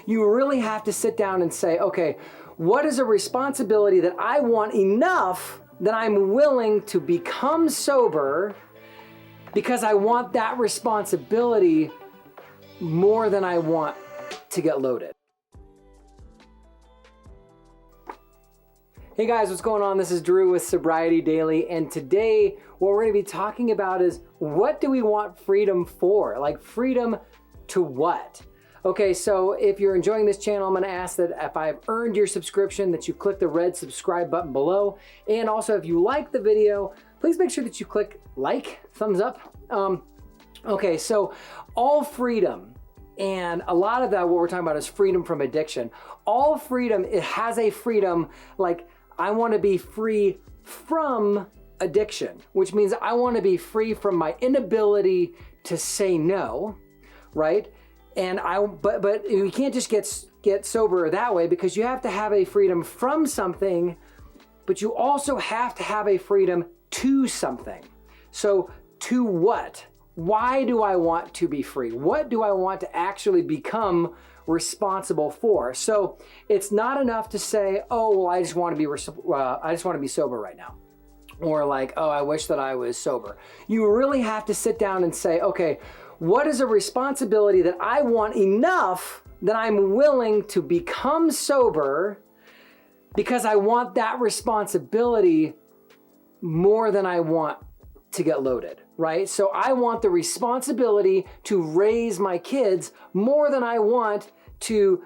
you really have to sit down and say, okay, what is a responsibility that I want enough that I'm willing to become sober because I want that responsibility more than I want to get loaded. Hey guys, what's going on? This is Drew with Sobriety Daily, and today what we're going to be talking about is, what do we want freedom for? Like, freedom to what? Okay, so if you're enjoying this channel, I'm going to ask that if I've earned your subscription, that you click the red subscribe button below. And also, if you like the video, please make sure that you click like, thumbs up. Okay, so all freedom, and a lot of that, what we're talking about is freedom from addiction. All freedom, it has a freedom, like, I want to be free from addiction, which means I want to be free from my inability to say no, right? And but you can't just get sober that way, because you have to have a freedom from something, but you also have to have a freedom to something. So to what? Why do I want to be free? What do I want to actually become responsible for? So it's not enough to say, oh, well, I just want to be sober right now. Or like, oh, I wish that I was sober. You really have to sit down and say, okay, what is a responsibility that I want enough that I'm willing to become sober because I want that responsibility more than I want to get loaded, right? So I want the responsibility to raise my kids more than I want to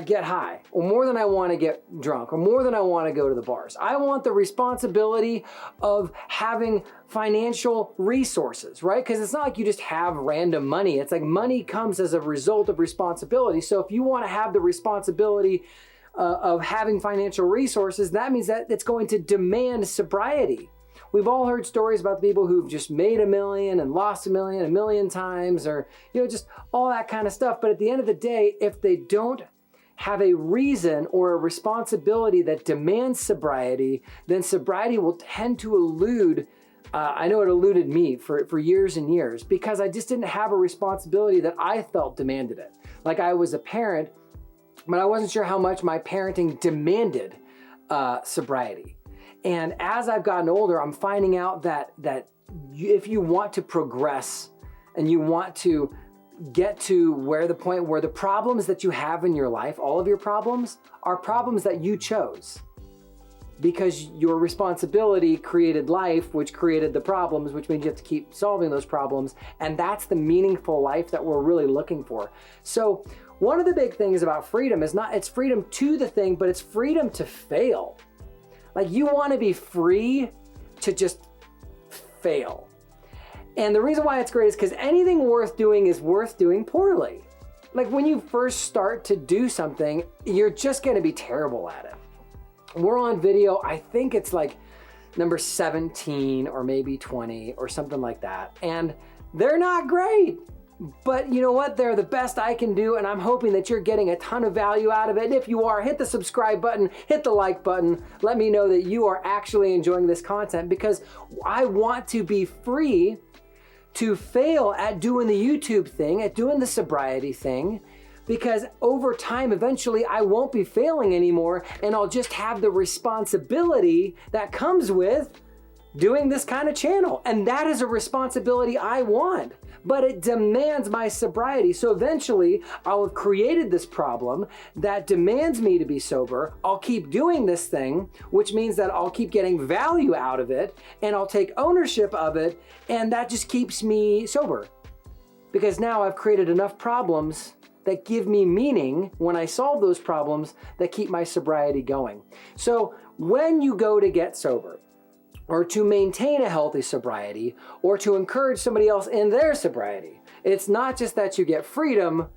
get high, or more than I want to get drunk, or more than I want to go to the bars. I want the responsibility of having financial resources, right? Because it's not like you just have random money. It's like money comes as a result of responsibility. So if you want to have the responsibility of having financial resources, that means that it's going to demand sobriety. We've all heard stories about the people who've just made $1 million and lost $1 million 1,000,000 times, or, you know, just all that kind of stuff. But at the end of the day, if they don't have a reason or a responsibility that demands sobriety, then sobriety will tend to elude. I know it eluded me for years and years, because I just didn't have a responsibility that I felt demanded it. Like, I was a parent, but I wasn't sure how much my parenting demanded sobriety. And as I've gotten older, I'm finding out that if you want to progress and you want to get to where the point where the problems that you have in your life, all of your problems, are problems that you chose, because your responsibility created life, which created the problems, which means you have to keep solving those problems. And that's the meaningful life that we're really looking for. So one of the big things about freedom is it's freedom to the thing, but it's freedom to fail. Like, you want to be free to just fail. And the reason why it's great is because anything worth doing is worth doing poorly. Like, when you first start to do something, you're just going to be terrible at it. We're on video, I think it's like number 17 or maybe 20 or something like that. And they're not great. But you know what? They're the best I can do, and I'm hoping that you're getting a ton of value out of it. And if you are, hit the subscribe button, hit the like button. Let me know that you are actually enjoying this content, because I want to be free to fail at doing the YouTube thing, at doing the sobriety thing, because over time, eventually, I won't be failing anymore, and I'll just have the responsibility that comes with doing this kind of channel. And that is a responsibility I want, but it demands my sobriety. So eventually I'll have created this problem that demands me to be sober. I'll keep doing this thing, which means that I'll keep getting value out of it, and I'll take ownership of it. And that just keeps me sober, because now I've created enough problems that give me meaning when I solve those problems, that keep my sobriety going. So when you go to get sober, or to maintain a healthy sobriety, or to encourage somebody else in their sobriety, it's not just that you get freedom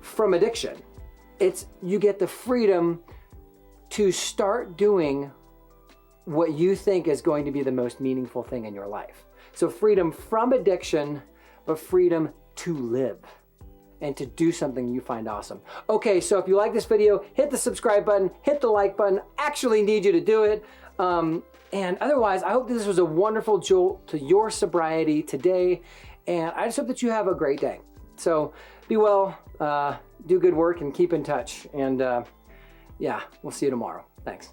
from addiction. It's you get the freedom to start doing what you think is going to be the most meaningful thing in your life. So freedom from addiction, but freedom to live and to do something you find awesome. Okay, so if you like this video, hit the subscribe button, hit the like button. Actually need you to do it. And otherwise, I hope this was a wonderful jolt to your sobriety today. And I just hope that you have a great day. So be well, do good work and keep in touch. And yeah, we'll see you tomorrow. Thanks.